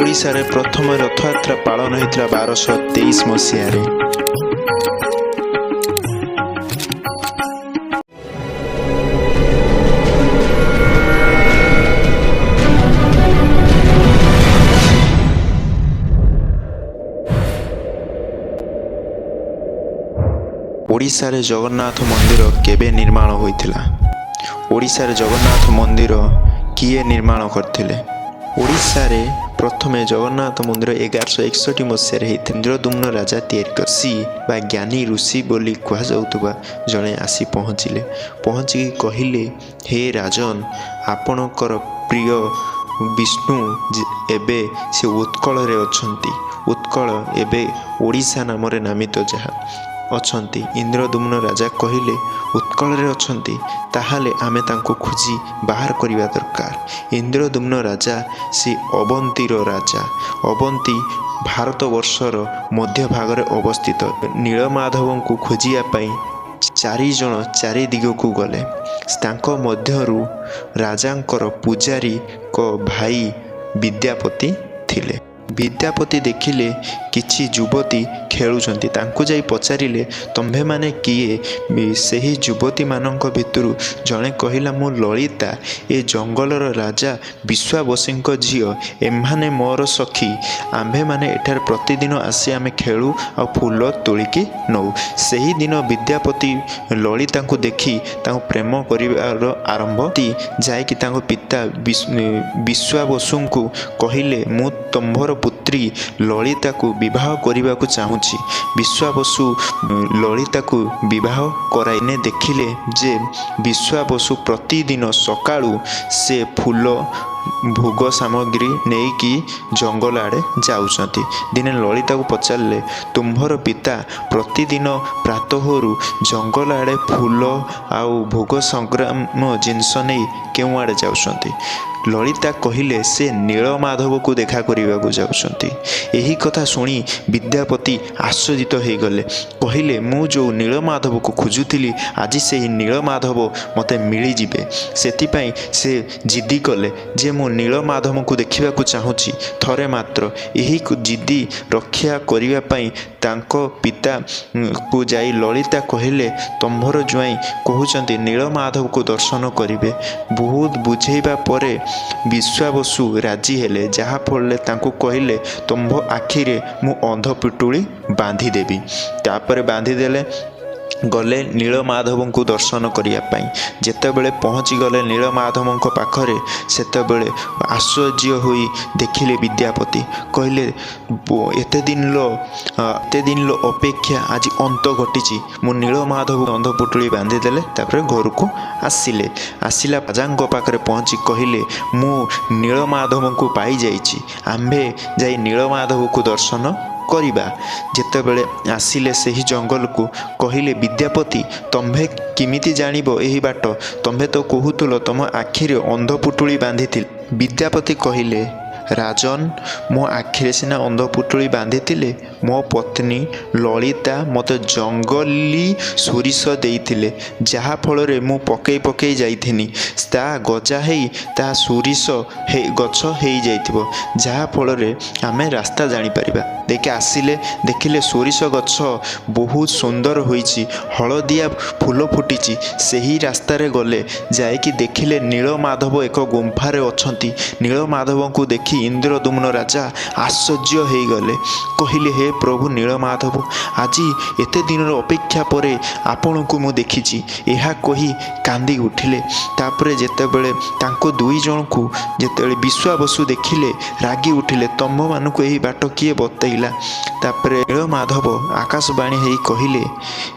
ଓଡ଼ିଶାରେ ପ୍ରଥମ ରଥଯାତ୍ରା ପାଳନ ହୋଇଥିଲା 1223 ମସିହାରେ। ଓଡ଼ିଶାରେ ଜଗନ୍ନାଥ ମନ୍ଦିର କେବେ ନିର୍ମାଣ ହୋଇଥିଲା? ଓଡ଼ିଶାରେ ଜଗନ୍ନାଥ ମନ୍ଦିର କିଏ ନିର୍ମାଣ କରିଥିଲେ? ଓଡ଼ିଶାରେ ପ୍ରଥମେ ଜଗନ୍ନାଥ ମନ୍ଦିର 1161 ମସିହାରେ ହେଇଥିଲା। ଇନ୍ଦ୍ରଦ୍ୟୁମ୍ନ ରାଜା ତିଆରି କରି ବା ଜ୍ଞାନୀ ଋଷି ବୋଲି କୁହାଯାଉଥିବା ଜଣେ ଆସି ପହଞ୍ଚିକି କହିଲେ, ହେ ରାଜନ, ଆପଣଙ୍କର ପ୍ରିୟ ବିଷ୍ଣୁ ଏବେ ସେ ଉତ୍କଳରେ ଅଛନ୍ତି। ଉତ୍କଳ ଏବେ ଓଡ଼ିଶା ନାମରେ ନାମିତ ଯାହା ଅଛନ୍ତି। ଇନ୍ଦ୍ରଦ୍ୟୁମ୍ନ ରାଜା କହିଲେ, ଉତ୍କଳରେ ଅଛନ୍ତି, ତାହେଲେ ଆମେ ତାଙ୍କୁ ଖୋଜି ବାହାର କରିବା ଦରକାର। ଇନ୍ଦ୍ରଦ୍ୟୁମ୍ନ ରାଜା ସେ ଅବନ୍ତୀର ରାଜା। ଅବନ୍ତୀ ଭାରତବର୍ଷର ମଧ୍ୟ ଭାଗରେ ଅବସ୍ଥିତ। ନୀଳମାଧବଙ୍କୁ ଖୋଜିବା ପାଇଁ 4 ଜଣ 4 ଦିଗକୁ ଗଲେ। ତାଙ୍କ ମଧ୍ୟରୁ ରାଜାଙ୍କର ପୂଜାରୀଙ୍କ ଭାଇ ବିଦ୍ୟାପତି ଥିଲେ। ବିଦ୍ୟାପତି ଦେଖିଲେ କିଛି ଯୁବତୀ ଖେଳୁଛନ୍ତି। ତାଙ୍କୁ ଯାଇ ପଚାରିଲେ, ତମ୍ଭେମାନେ କିଏ? ସେହି ଯୁବତୀମାନଙ୍କ ଭିତରୁ ଜଣେ କହିଲା, ମୁଁ ଲଳିତା, ଏ ଜଙ୍ଗଲର ରାଜା ବିଶ୍ୱାବସୀଙ୍କ ଝିଅ। ଏମାନେ ମୋର ସଖୀ। ଆମ୍ଭେମାନେ ଏଠାରେ ପ୍ରତିଦିନ ଆସି ଆମେ ଖେଳୁ ଆଉ ଫୁଲ ତୋଳିକି ନେଉ। ସେହିଦିନ ବିଦ୍ୟାପତି ଲଳିତାଙ୍କୁ ଦେଖି ତାଙ୍କୁ ପ୍ରେମ କରିବାର ଆରମ୍ଭ ଯାଇକି ତାଙ୍କ ପିତା ବିଶ୍ୱାବସୁଙ୍କୁ କହିଲେ, ମୁଁ ତମ୍ଭର ପୁତ୍ରୀ ଲଳିତାକୁ ବିବାହ କରିବାକୁ ଚାହୁଁଛି। ବିଶ୍ୱାବସୁ ଲଳିତାକୁ ବିବାହ କରାଇନେ ଦେଖିଲେ ଯେ ବିଶ୍ୱାବସୁ ପ୍ରତିଦିନ ସକାଳୁ ସେ ଫୁଲ ଭୋଗ ସାମଗ୍ରୀ ନେଇକି ଜଙ୍ଗଲ ଆଡ଼େ ଯାଉଛନ୍ତି। ଦିନେ ଲଳିତାକୁ ପଚାରିଲେ, ତୁମ୍ଭର ପିତା ପ୍ରତିଦିନ ପ୍ରାତଃରୁ ଜଙ୍ଗଲ ଆଡ଼େ ଫୁଲ ଆଉ ଭୋଗ ସଂଗ୍ରାମ ଜିନିଷ ନେଇ କେଉଁ ଆଡ଼େ ଯାଉଛନ୍ତି? ଲଳିତା କହିଲେ, ସେ ନୀଳମାଧବକୁ ଦେଖା କରିବାକୁ ଯାଉଛନ୍ତି। ଏହି କଥା ଶୁଣି ବିଦ୍ୟାପତି ଆଶ୍ଚର୍ଯ୍ୟିତ ହୋଇଗଲେ। କହିଲେ, ମୁଁ ଯେଉଁ ନୀଳମାଧବକୁ ଖୋଜୁଥିଲି, ଆଜି ସେହି ନୀଳମାଧବ ମୋତେ ମିଳିଯିବେ। ସେଥିପାଇଁ ସେ ଜିଦି କଲେ ଯେ ମୁଁ ନୀଳମାଧବଙ୍କୁ ଦେଖିବାକୁ ଚାହୁଁଛି ଥରେ ମାତ୍ର। ଏହି ଜିଦି ରକ୍ଷା କରିବା ପାଇଁ ତାଙ୍କ ପିତାକୁ ଯାଇ ଲଳିତା କହିଲେ, ତମ୍ଭର ଜ୍ୱାଇଁ କହୁଛନ୍ତି ନୀଳମାଧବକୁ ଦର୍ଶନ କରିବେ। ବହୁତ ବୁଝେଇବା ପରେ ବିଶ୍ୱାବସୁ ରାଜି ହେଲେ। ଯାହାଫଳରେ ତାଙ୍କୁ କହିଲେ, ତମ୍ଭ ଆଖିରେ ମୁଁ ଅନ୍ଧ ପିଟୁଳି ବାନ୍ଧିଦେବି। ତାପରେ ବାନ୍ଧିଦେଲେ। ଗଲେ ନୀଳମାଧବଙ୍କୁ ଦର୍ଶନ କରିବା ପାଇଁ। ଯେତେବେଳେ ପହଞ୍ଚିଗଲେ ନୀଳମାଧବଙ୍କ ପାଖରେ, ସେତେବେଳେ ଆଶ୍ଚର୍ଯ୍ୟ ହୋଇ ଦେଖିଲେ ବିଦ୍ୟାପତି। କହିଲେ, ଏତେ ଦିନର ଅପେକ୍ଷା ଆଜି ଅନ୍ତ ଘଟିଛି। ମୁଁ ନୀଳମାଧବଙ୍କୁ ଅନ୍ଧ ପିଟୁଳି ବାନ୍ଧିଦେଲେ। ତାପରେ ଘରକୁ ଆସିଲା ରାଜାଙ୍କ ପାଖରେ ପହଞ୍ଚି କହିଲେ, ମୁଁ ନୀଳମାଧବଙ୍କୁ ପାଇଯାଇଛି। ଆମ୍ଭେ ଯାଇ ନୀଳମାଧବଙ୍କୁ ଦର୍ଶନ କରିବା। ଯେତେବେଳେ ଆସିଲେ ସେହି ଜଙ୍ଗଲକୁ, କହିଲେ, ବିଦ୍ୟାପତି, ତମ୍ଭେ କେମିତି ଜାଣିବ ଏହି ବାଟ? ତମ୍ଭେ ତ କହୁଥିଲ ତମ ଆଖିରେ ଅନ୍ଧ ପୁଟୁଳି ବାନ୍ଧିଥିଲେ। ବିଦ୍ୟାପତି କହିଲେ, ରାଜନ, ମୋ ଆଖିରେ ସିନା ଅନ୍ଧ ପୁଟୁଳି ବାନ୍ଧିଥିଲେ, ମୋ ପତ୍ନୀ ଲଳିତା ମୋତେ ଜଙ୍ଗଲି ସୋରିଷ ଦେଇଥିଲେ। ଯାହାଫଳରେ ମୁଁ ପକେଇ ଯାଇଥିନି। ତା ଗଜା ହେଇ ତା ସୋରିଷ ଗଛ ହେଇଯାଇଥିବ। ଯାହାଫଳରେ ଆମେ ରାସ୍ତା ଜାଣିପାରିବା। ଆସିଲେ ଦେଖିଲେ ସୋରିଷ ଗଛ ବହୁତ ସୁନ୍ଦର ହୋଇଛି, ହଳଦିଆ ଫୁଲ ଫୁଟିଛି। ସେହି ରାସ୍ତାରେ ଗଲେ, ଯାଇକି ଦେଖିଲେ ନୀଳମାଧବ ଏକ ଗୁମ୍ଫାରେ ଅଛନ୍ତି। ନୀଳମାଧବଙ୍କୁ ଦେଖି ଇନ୍ଦ୍ରଦ୍ୟୁମ୍ନ ରାଜା ଆଶ୍ଚର୍ଯ୍ୟ ହୋଇଗଲେ। କହିଲେ, ହେ ପ୍ରଭୁ ନୀଳମାଧବ, ଆଜି ଏତେ ଦିନର ଅପେକ୍ଷା ପରେ ଆପଣଙ୍କୁ ମୁଁ ଦେଖିଛି। ଏହା କହି କାନ୍ଦି ଉଠିଲେ। ତାପରେ ଯେତେବେଳେ ତାଙ୍କ 2 ଜଣଙ୍କୁ ଯେତେବେଳେ ବିଶ୍ୱାବସୁ ଦେଖିଲେ, ରାଗି ଉଠିଲେ, ତମ୍ଭମାନଙ୍କୁ ଏହି ବାଟ କିଏ ବତେଇଲା? ତାପରେ ନୀଳମାଧବ ଆକାଶବାଣୀ ହେଇ କହିଲେ,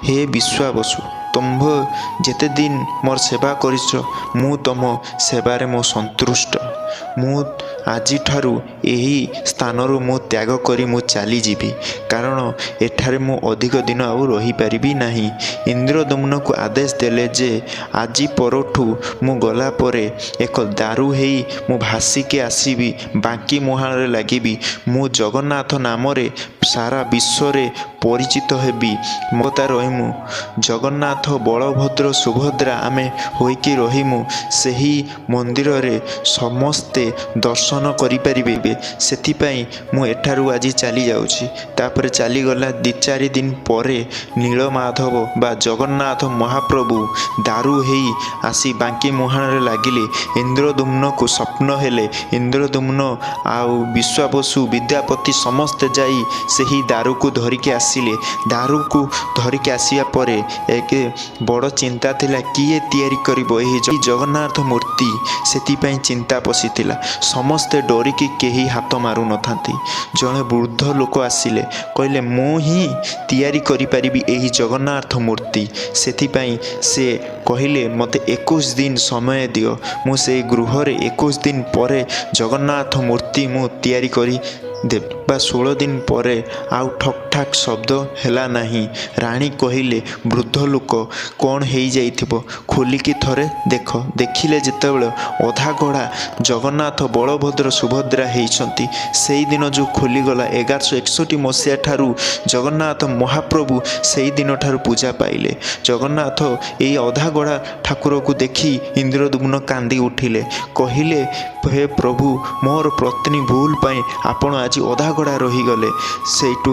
ହେ ବିଶ୍ୱାବସୁ, ତମ୍ଭ ଯେତେ ଦିନ ମୋର ସେବା କରିଛ, ମୁଁ ତମ ସେବାରେ ମୁଁ ସନ୍ତୁଷ୍ଟ। ମୁଁ ଆଜିଠାରୁ ଏହି ସ୍ଥାନରୁ ମୁଁ ତ୍ୟାଗ କରି ମୁଁ ଚାଲିଯିବି। କାରଣ ଏଠାରେ ମୁଁ ଅଧିକ ଦିନ ଆଉ ରହିପାରିବି ନାହିଁ। ଇନ୍ଦ୍ରଦ୍ୟୁମ୍ନକୁ ଆଦେଶ ଦେଲେ ଯେ ଆଜି ପରଠୁ ମୁଁ ଗଲା ପରେ ଏକ ଦାରୁ ହେଇ ମୁଁ ଭାସିକି ଆସିବି, ବାଙ୍କି ମୁହାଣରେ ଲାଗିବି। ମୁଁ ଜଗନ୍ନାଥ ନାମରେ ସାରା ବିଶ୍ୱରେ ପରିଚିତ ହେବି। ମମତା ରହିମୁ। ଜଗନ୍ନାଥ ବଳଭଦ୍ର ସୁଭଦ୍ରା ଆମେ ହୋଇକି ରହିମୁ। ସେହି ମନ୍ଦିରରେ ସମସ୍ତେ ଦର୍ଶନ କରିପାରିବେ। ସେଥିପାଇଁ ମୁଁ ଏଠାରୁ ଆଜି ଚାଲି ଯାଉଛି। ତାପରେ ଚାଲିଗଲା 2-4 ଦିନ ପରେ ନୀଳମାଧବ ବା ଜଗନ୍ନାଥ ମହାପ୍ରଭୁ ଦାରୁ ହେଇ ଆସି ବାଙ୍କି ମୁହାଣରେ ଲାଗିଲେ। ଇନ୍ଦ୍ରଦ୍ୟୁମ୍ନକୁ ସ୍ୱପ୍ନ ହେଲେ। ଇନ୍ଦ୍ରଦ୍ୟୁମ୍ନ ଆଉ ବିଶ୍ୱାବସୁ ବିଦ୍ୟାପତି ସମସ୍ତେ ଯାଇ ସେହି ଦାରୁକୁ ଧରିକି ଆସିଲେ। ଦାରୁକୁ ଧରିକି ଆସିବା ପରେ ଏକ ବଡ଼ ଚିନ୍ତା ଥିଲା, କିଏ ତିଆରି କରିବ ଏହି ଜଗନ୍ନାଥ ମୂର୍ତ୍ତି। ସେଥିପାଇଁ ଚିନ୍ତା ପଶିଥିଲା। ସମସ୍ତେ ଡରିକି କେହି ହାତ ମାରୁନଥାନ୍ତି। ଜଣେ ବୃଦ୍ଧ ଲୋକ ଆସିଲେ, କହିଲେ ମୁଁ ହିଁ ତିଆରି କରିପାରିବି ଏହି ଜଗନ୍ନାଥ ମୂର୍ତ୍ତି। ସେଥିପାଇଁ ସେ କହିଲେ ମୋତେ 21 ଦିନ ସମୟ ଦିଅ। ମୁଁ ସେଇ ଗୃହରେ 21 ଦିନ ପରେ ଜଗନ୍ନାଥ ମୂର୍ତ୍ତି ମୁଁ ତିଆରି କରି ଦେବି। ବା 16 ଦିନ ପରେ ଆଉ ଠକ୍ ଠାକ୍ ଶବ୍ଦ ହେଲା ନାହିଁ। ରାଣୀ କହିଲେ, ବୃଦ୍ଧ ଲୋକ କ'ଣ ହେଇଯାଇଥିବ, ଖୋଲିକି ଥରେ ଦେଖ। ଦେଖିଲେ ଯେତେବେଳେ ଅଧା ଗଢ଼ା ଜଗନ୍ନାଥ ବଳଭଦ୍ର ସୁଭଦ୍ରା ହେଇଛନ୍ତି। ସେଇଦିନ ଯେଉଁ ଖୋଲିଗଲା 1161 ମସିହା ଠାରୁ ଜଗନ୍ନାଥ ମହାପ୍ରଭୁ ସେଇଦିନ ଠାରୁ ପୂଜା ପାଇଲେ। ଜଗନ୍ନାଥ ଏଇ ଅଧାଗଢ଼ା ଠାକୁରକୁ ଦେଖି ଇନ୍ଦ୍ରଦ୍ୟୁମ୍ନ କାନ୍ଦି ଉଠିଲେ। କହିଲେ, ହେ ପ୍ରଭୁ, ମୋର ପତ୍ନୀ ଭୁଲ ପାଇଁ ଆପଣ ଆଜି ଅଧାଗଢ଼ା ରହିଗଲେ। ସେଇଠୁ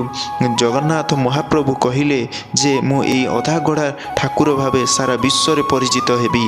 ଜଗନ୍ନାଥ ମହାପ୍ରଭୁ କହିଲେ ଯେ ମୁଁ ଏଇ ଅଧାଗଢ଼ା ଠାକୁର ଭାବେ ସାରା ବିଶ୍ୱରେ ପରିଚିତ ହେବି।